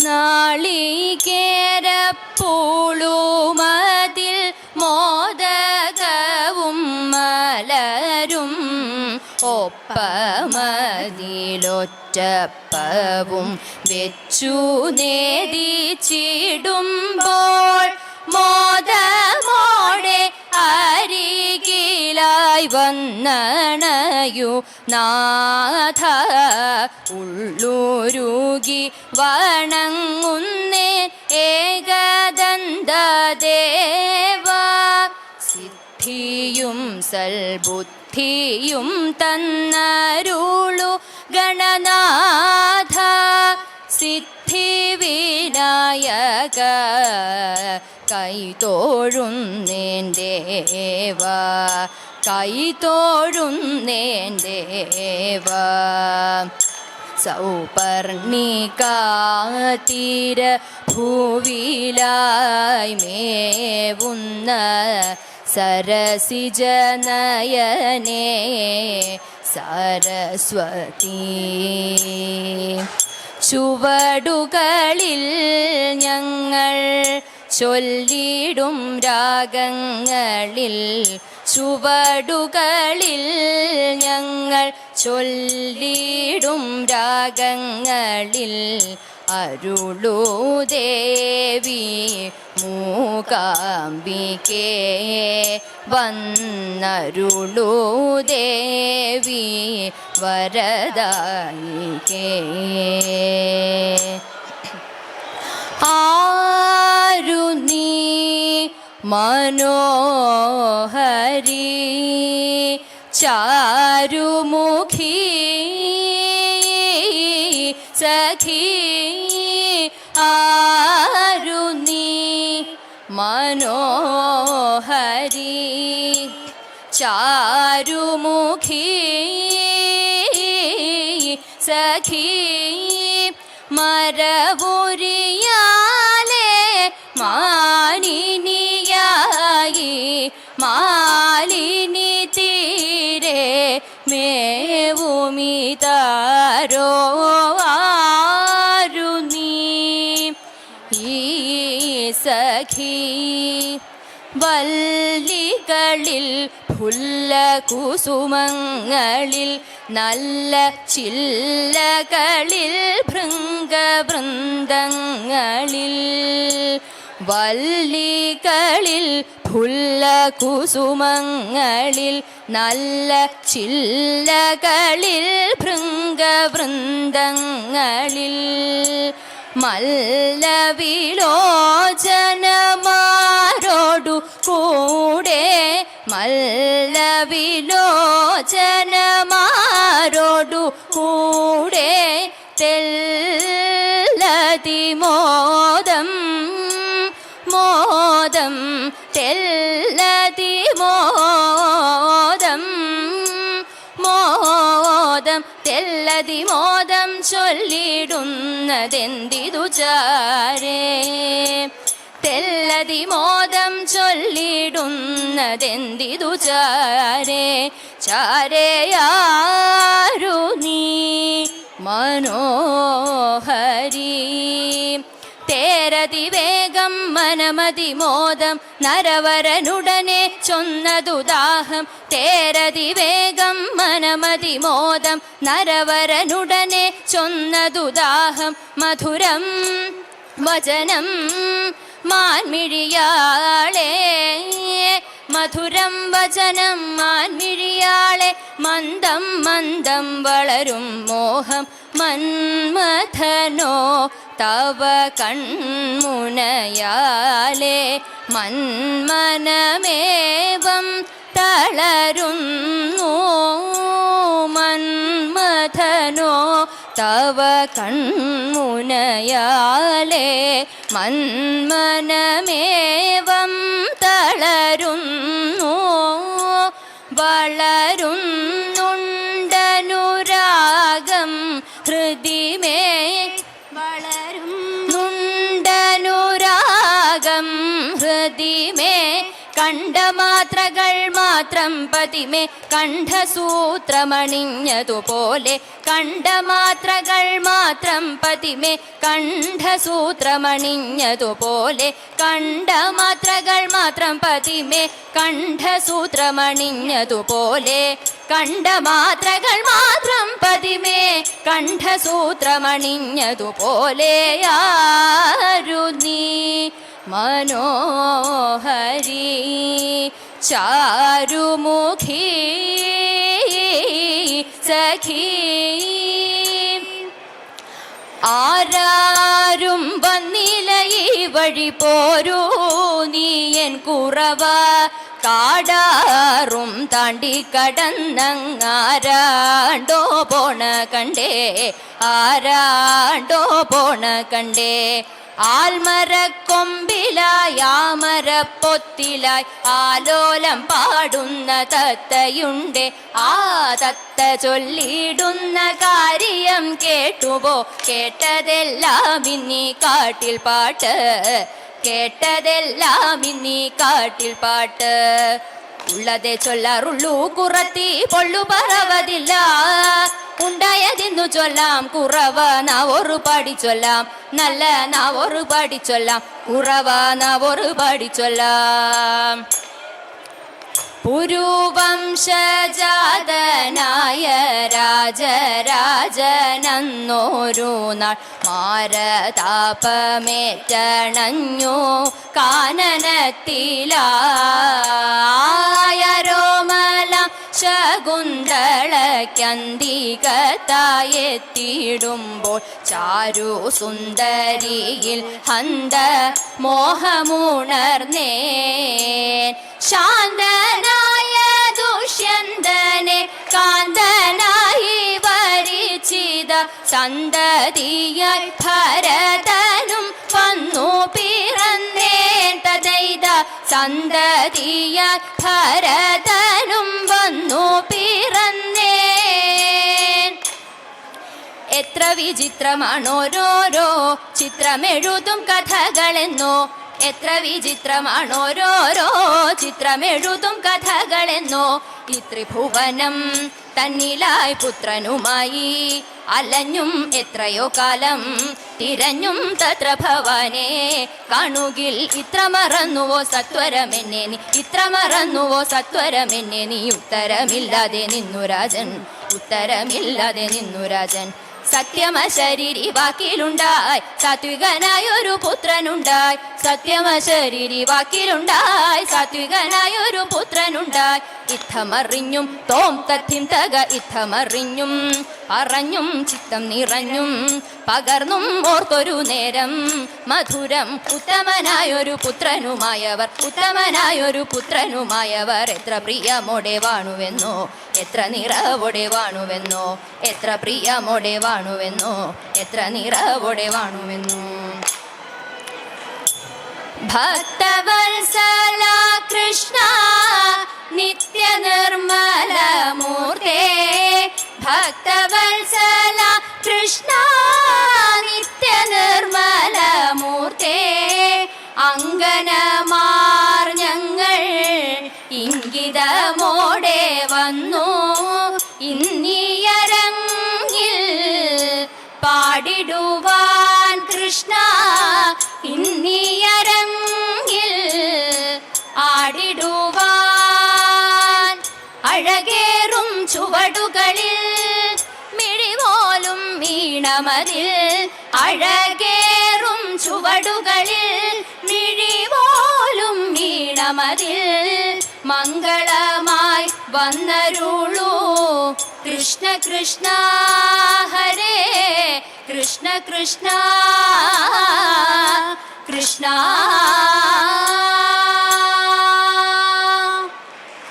നാളികേരപ്പൂളുമതിൽ മോദകവും മലരും ഒപ്പമതിലൊറ്റപ്പവും വെച്ചു നേദിച്ചിടുമ്പോൾ മോദമോടെ അരികിലായി വന്നണയു നാഥ ഉള്ളുരുകി വണങ്ങുന്നേ ഏകദന്തദേവ. സിദ്ധിയും സൽബുദ്ധിയും തന്നരുളു ഗണനാഥ സിദ്ധിവിനായക കൈതോഴുന്നേൻ ദേവ കൈതോഴുന്നേൻ ദേവ. സൗപർണികാതീര ഭൂവിലായി മേവുന്ന സരസിജനയനേ സരസ്വതി. ചുവടുകളിൽ ഞങ്ങൾ ചൊല്ലിടും രാഗങ്ങളിൽ ചുവടുകളിൽ ഞങ്ങൾ ചൊല്ലിടും രാഗങ്ങളിൽ അരുളൂ ദേവി മൂകാംബികേ വന്നരുളൂ ദേവി വരദായികേ. ആരു നീ മനോഹരി ചാരുമുഖി സഖി. ആരു നീ മനോഹരി ചാരുമുഖി സഖി. മരവുരിയാലേ മാനിനിയായി മാലിനി തീരെ മേവുമിതാരോ. ആരു നീ ഈ സഖി. വല്ലികളിൽ ഫുല്ലകുസുമങ്ങളിൽ നല്ല ചില്ലകളിൽ ഭൃംഗവൃന്ദങ്ങളിൽ വല്ലികളിൽ ഫുല്ലകുസുമങ്ങളിൽ നല്ല ചില്ലകളിൽ ഭൃംഗവൃന്ദങ്ങളിൽ മല്ലവിലോചനമാരോടു കൂടെ മല്ലവിലോചനമാരോടു കൂടെ തെല്ലതിമോദം മോദം തെല്ലതിമോദം മോദം തെല്ലതിമോദം ചൊല്ലിടുന്നതെന്തിതു ചാരേ. തെല്ലതിമോദം ചൊല്ലിടുന്നതെന്തിതു ചാരേ. ചാരയാരു നീ മനോഹരി. തേരതിവേഗം മനമതിമോദം നരവരനുടനെ ചൊന്നതുദാഹം. തേരതിവേഗം മനമതിമോദം നരവരനുടനെ ചൊന്നതുദാഹം. മധുരം വചനം മാൻമിഴിയാളെ മധുരം വചനം മാൻമിഴിയാളെ. മന്ദം മന്ദം വളരും മോഹം മന്മഥനോ തവ കൺമുനയാലേ. മന്മനമേവം തളരുന്നു മന്മഥനോ തവ കൺമുനയാലേ. മന്മനമേവം തളരുന്നു വളരുന്നുണ്ടനുരാഗം ഹൃദിമേ വളരുന്നുണ്ടനുരാഗം ഹൃദിമേ. കണ്ടമാത്രകൾ മാത്രം പതിമേ കണ്ഠസൂത്രമണിഞ്ഞതുപോലെ കണ്ടമാത്രകൾ മാത്രം പതിമേ കണ്ഠസൂത്രമണിഞ്ഞതുപോലെ കണ്ടമാത്രകൾ മാത്രം പതിമേ കണ്ഠസൂത്രമണിഞ്ഞതുപോലെ കണ്ടമാത്രകൾ മാത്രം പതിമേ കണ്ഠസൂത്രമണിഞ്ഞതുപോലെ ആരു നീ മനോഹരി ചാരുമുഖി സഖി ആരാരും വന്നില്ല ഈ വഴി പോരൂ നീ എൻ കുറവ കാടാറും താണ്ടി കടന്നങ്ങാരാണ്ടോ പോണ കണ്ടേ ആരാണ്ടോ പോണ കണ്ടേ ആൽമരക്കൊമ്പിലായി ആമരപ്പൊത്തിലായി ആലോലം പാടുന്ന തത്തയുണ്ട് ആ തത്ത ചൊല്ലിടുന്ന കാര്യം കേട്ടുപോ കേട്ടതെല്ലാം ഇന്നീ കാട്ടിൽ പാട്ട് കേട്ടതെല്ലാം ഇന്നീ കാട്ടിൽ പാട്ട് ഉള്ളതേ ചൊല്ലാറുള്ളൂ കുറത്തി പൊള്ളു പറവതില്ല ഉണ്ടായതിന്നു ചൊല്ലാം കുറവ നാവൊരു പാടി ചൊല്ലാം നല്ല നാവൊരു പാടി ചൊല്ലാം കുറവ നാവൊരു പാടി ചൊല്ലാം പുരുവംശജാതനായ രാജരാജനന്നോരു നാൾ മാരതാപമേറ്റണഞ്ഞു കാനനത്തിലായരോമലം ശകുന്തളയ്ക്കന്തികത്തായെത്തിയിടുമ്പോൾ ചാരു സുന്ദരിയിൽ ഹന്ത മോഹമുണർന്നേൻ ശാന്തനായ ദുഷ്യന്തനെ കാന്തനായി വരിച്ചിത സന്തതിയായി ഭരതനും വന്നു പിറന്നേൻ തദൈത സന്തതിയായി ഭരതനും വന്നു പിറന്നേൻ എത്ര വിചിത്രമാണോരോരോ ചിത്രമെഴുതും കഥകളെന്നോ എത്ര വിചിത്രമാണോരോരോ ചിത്രമെഴുതും കഥകളെന്നോ ഈ ത്രിഭുവനം തന്നിലായി പുത്രനുമായി അലഞ്ഞും എത്രയോ കാലം തിരഞ്ഞും തത്ര ഭവാനെ കാണുകിൽ ഇത്ര മറന്നുവോ സത്വരമെന്നെ നീ ഇത്ര മറന്നുവോ സത്വരമെന്നെ നീ ഉത്തരമില്ലാതെ നിന്നു രാജൻ ഉത്തരമില്ലാതെ നിന്നു രാജൻ സത്യമശരീരി വാക്കിലുണ്ടായി സാത്വികനായൊരു പുത്രനുണ്ടായി സത്യമശരീരി വാക്കിലുണ്ടായി സാത്വികനായൊരു പുത്രനുണ്ടായി ഇത്തമറിഞ്ഞും തോം തത്തിം തക ഇത്തമറിഞ്ഞും പറഞ്ഞും ചിത്തം നിറഞ്ഞും പകർന്നും ഓർത്തൊരു നേരം മധുരം ഉത്തമനായൊരു പുത്രനുമായവർ ഉത്തമനായൊരു പുത്രനുമായവർ എത്ര പ്രിയമോടെ വാണുവെന്നോ എത്ര നിറവോടെ വാണുവെന്നോ എത്ര പ്രിയമോടെ വാണുവെന്നോ എത്ര നിറവോടെ വാണുവെന്നോ ഭക്തവത്സല കൃഷ്ണ നിത്യ നിർമ്മല മൂർത്തേ ഭക്തവത്സല കൃഷ്ണ നിത്യ നിർമ്മല മൂർത്തേ അങ്കനമാർ ഞങ്ങൾ ഇംഗിതമോടെ വന്നു ഇന്നിയരങ്ങിൽ പാടിടുവാൻ കൃഷ്ണ ഇന്നിയരങ്ങിൽ ആടിടുവാൻ അഴകേറും ചുവടുകളിൽ മിഴിപോലും വീണമതിൽ അഴകേറും ചുവടുകളിൽ മിഴിപോലും വീണമതിൽ മംഗളമായി വന്നരുളൂ കൃഷ്ണ കൃഷ്ണ ഹരേ കൃഷ്ണ കൃഷ്ണ കൃഷ്ണ